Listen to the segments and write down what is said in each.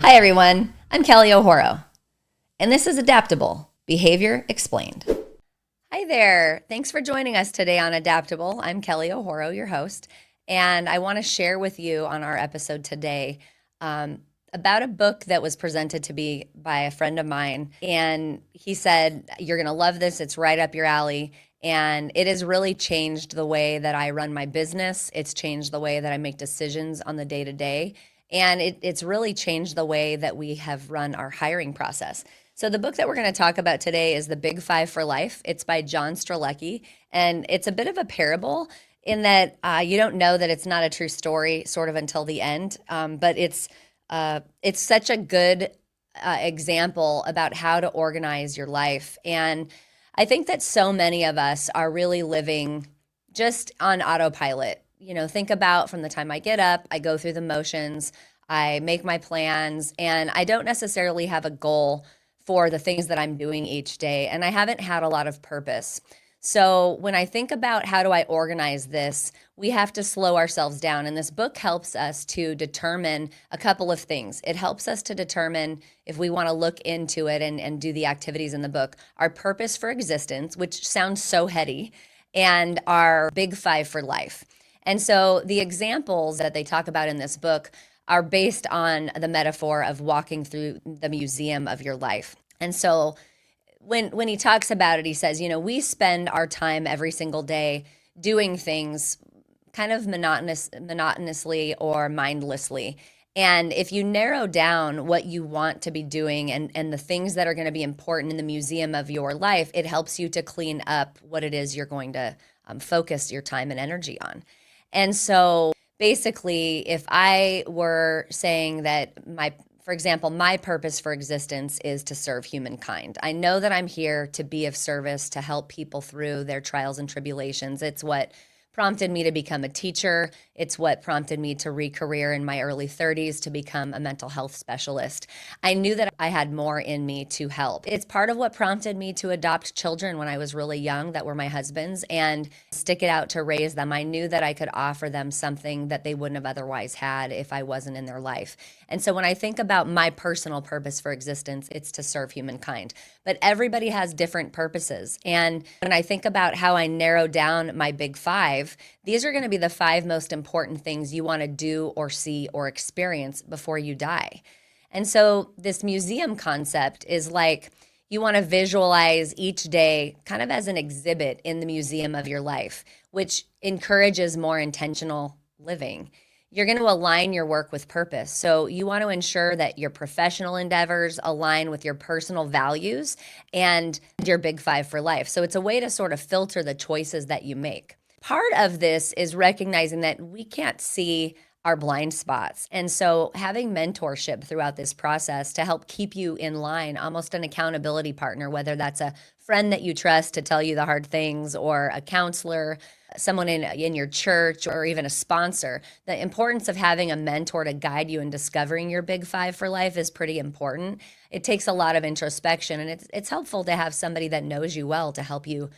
Hi everyone, I'm Kelly O'Horo, and this is Adaptable, Behavior Explained. Hi there, thanks for joining us today on Adaptable. I'm Kelly O'Horo, your host, and I want to share with you on our episode today about a book that was presented to me by a friend of mine, and he said, you're going to love this, it's right up your alley. And it has really changed the way that I run my business. It's changed the way that I make decisions on the day to day. And it's really changed the way that we have run our hiring process. So the book that we're going to talk about today is The Big Five for Life. It's by John Strzelecki, and it's a bit of a parable in that you don't know that it's not a true story sort of until the end. But it's such a good example about how to organize your life. And I think that so many of us are really living just on autopilot. You know, think about from the time I get up, I go through the motions, I make my plans, and I don't necessarily have a goal for the things that I'm doing each day. And I haven't had a lot of purpose. So when I think about how do I organize this, we have to slow ourselves down. And this book helps us to determine a couple of things. It helps us to determine, if we want to look into it and do the activities in the book, our purpose for existence, which sounds so heady, and our big five for life. And so the examples that they talk about in this book are based on the metaphor of walking through the museum of your life. And so when he talks about it, he says, you know, we spend our time every single day doing things kind of monotonously or mindlessly. And if you narrow down what you want to be doing and the things that are going to be important in the museum of your life, it helps you to clean up what it is you're going to focus your time and energy on. And so basically, if I were saying that for example, my purpose for existence is to serve humankind. I know that I'm here to be of service, to help people through their trials and tribulations. It's what prompted me to become a teacher. It's what prompted me to re-career in my early 30s to become a mental health specialist. I knew that I had more in me to help. It's part of what prompted me to adopt children when I was really young that were my husband's and stick it out to raise them. I knew that I could offer them something that they wouldn't have otherwise had if I wasn't in their life. And so when I think about my personal purpose for existence, it's to serve humankind. But everybody has different purposes. And when I think about how I narrow down my big five, these are going to be the five most important things you want to do or see or experience before you die. And so this museum concept is like you want to visualize each day kind of as an exhibit in the museum of your life, which encourages more intentional living. You're going to align your work with purpose. So you want to ensure that your professional endeavors align with your personal values and your big five for life. So it's a way to sort of filter the choices that you make. Part of this is recognizing that we can't see our blind spots. And so having mentorship throughout this process to help keep you in line, almost an accountability partner, whether that's a friend that you trust to tell you the hard things or a counselor, someone in your church, or even a sponsor. The importance of having a mentor to guide you in discovering your big five for life is pretty important. It takes a lot of introspection, and it's helpful to have somebody that knows you well to help you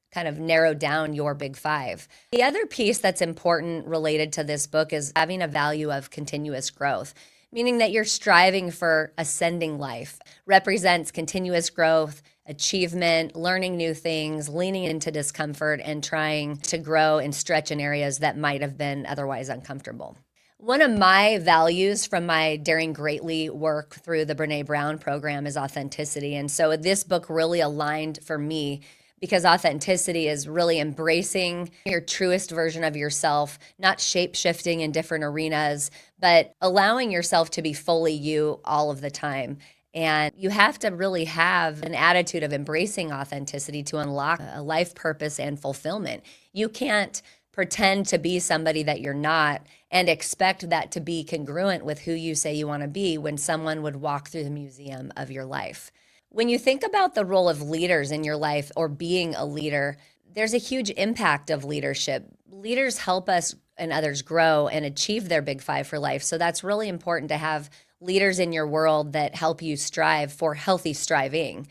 kind of narrow down your big five. The other piece that's important related to this book is having a value of continuous growth, meaning that you're striving for ascending life, represents continuous growth, achievement, learning new things, leaning into discomfort, and trying to grow and stretch in areas that might have been otherwise uncomfortable. One of my values from my Daring Greatly work through the Brené Brown program is authenticity. And so this book really aligned for me because authenticity is really embracing your truest version of yourself, not shape-shifting in different arenas, but allowing yourself to be fully you all of the time. And you have to really have an attitude of embracing authenticity to unlock a life purpose and fulfillment. You can't pretend to be somebody that you're not and expect that to be congruent with who you say you want to be when someone would walk through the museum of your life. When you think about the role of leaders in your life or being a leader, there's a huge impact of leadership. Leaders help us and others grow and achieve their big five for life. So that's really important to have leaders in your world that help you strive for healthy striving.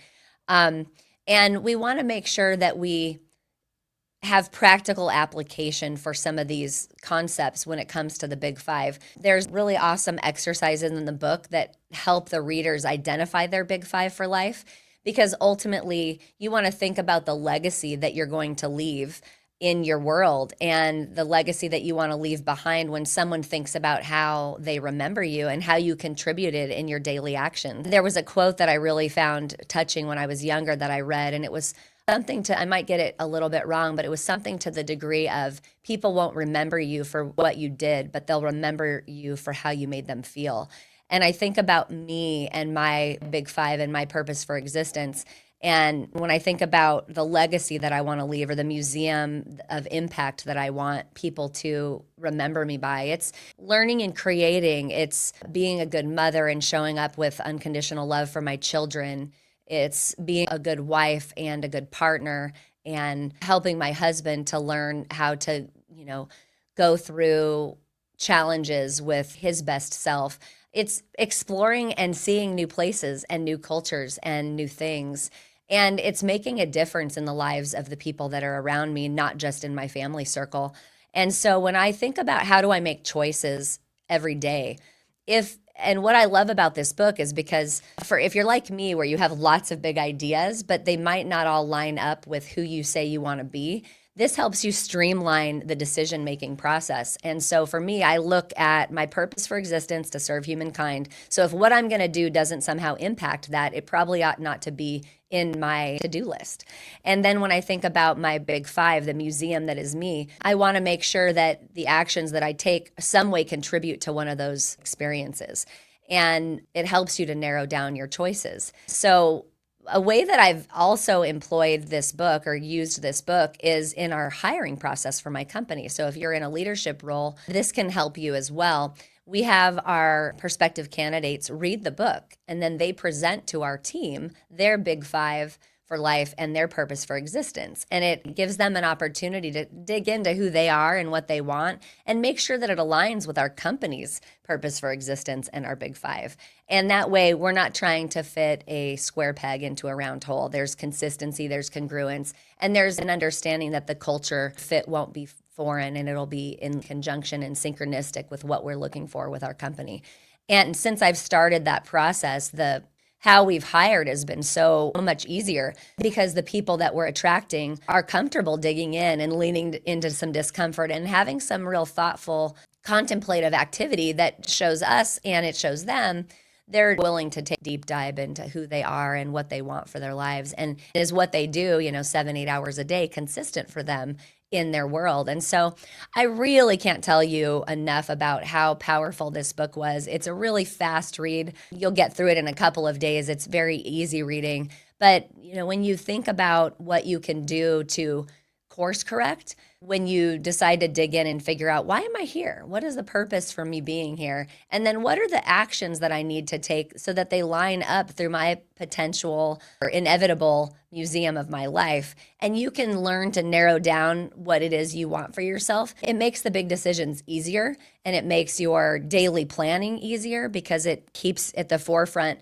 And we want to make sure that we have practical application for some of these concepts when it comes to the big five. There's really awesome exercises in the book that help the readers identify their big five for life, because ultimately you want to think about the legacy that you're going to leave in your world and the legacy that you want to leave behind when someone thinks about how they remember you and how you contributed in your daily actions. There was a quote that I really found touching when I was younger that I read, and it was something to, I might get it a little bit wrong, but it was something to the degree of, people won't remember you for what you did, but they'll remember you for how you made them feel. And I think about me and my big five and my purpose for existence. And when I think about the legacy that I want to leave, or the museum of impact that I want people to remember me by, it's learning and creating. It's being a good mother and showing up with unconditional love for my children. It's being a good wife and a good partner, and helping my husband to learn how to, go through challenges with his best self. It's exploring and seeing new places and new cultures and new things. And it's making a difference in the lives of the people that are around me, not just in my family circle. And so when I think about how do I make choices every day, and what I love about this book is because if you're like me, where you have lots of big ideas, but they might not all line up with who you say you want to be, this helps you streamline the decision-making process. And so for me, I look at my purpose for existence to serve humankind. So if what I'm going to do doesn't somehow impact that, it probably ought not to be in my to-do list. And then when I think about my big five, the museum that is me, I want to make sure that the actions that I take some way contribute to one of those experiences. And it helps you to narrow down your choices. So a way that I've also employed this book or used this book is in our hiring process for my company. So if you're in a leadership role, this can help you as well. We have our prospective candidates read the book, and then they present to our team their big five for life and their purpose for existence. And it gives them an opportunity to dig into who they are and what they want, and make sure that it aligns with our company's purpose for existence and our big five. And that way, we're not trying to fit a square peg into a round hole. There's consistency, there's congruence, and there's an understanding that the culture fit won't be foreign, and it'll be in conjunction and synchronistic with what we're looking for with our company. And since I've started that process, how we've hired has been so much easier, because the people that we're attracting are comfortable digging in and leaning into some discomfort and having some real thoughtful, contemplative activity that shows us and it shows them they're willing to take a deep dive into who they are and what they want for their lives. And is what they do, 7-8 hours a day, consistent for them in their world. And so I really can't tell you enough about how powerful this book was. It's a really fast read. You'll get through it in a couple of days. It's very easy reading. But, when you think about what you can do to course correct, when you decide to dig in and figure out, why am I here? What is the purpose for me being here? And then what are the actions that I need to take so that they line up through my potential or inevitable museum of my life? And you can learn to narrow down what it is you want for yourself. It makes the big decisions easier, and it makes your daily planning easier, because it keeps at the forefront,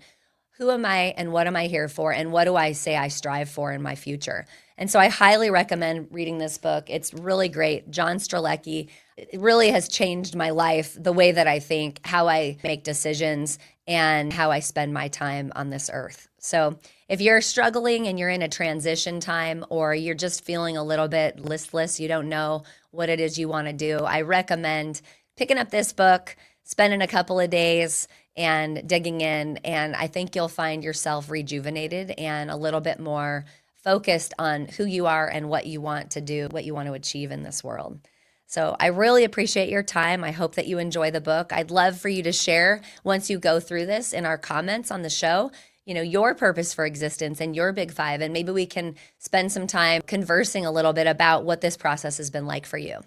who am I and what am I here for, and what do I say I strive for in my future? And so I highly recommend reading this book. It's really great. John Strzelecki, it really has changed my life, the way that I think, how I make decisions, and how I spend my time on this earth. So if you're struggling and you're in a transition time, or you're just feeling a little bit listless, you don't know what it is you want to do, I recommend picking up this book, spending a couple of days and digging in. And I think you'll find yourself rejuvenated and a little bit more focused on who you are and what you want to do, what you want to achieve in this world. So I really appreciate your time. I hope that you enjoy the book. I'd love for you to share, once you go through this, in our comments on the show, your purpose for existence and your big five. And maybe we can spend some time conversing a little bit about what this process has been like for you.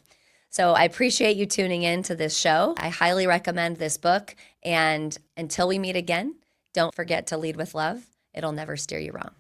So I appreciate you tuning in to this show. I highly recommend this book. And until we meet again, don't forget to lead with love. It'll never steer you wrong.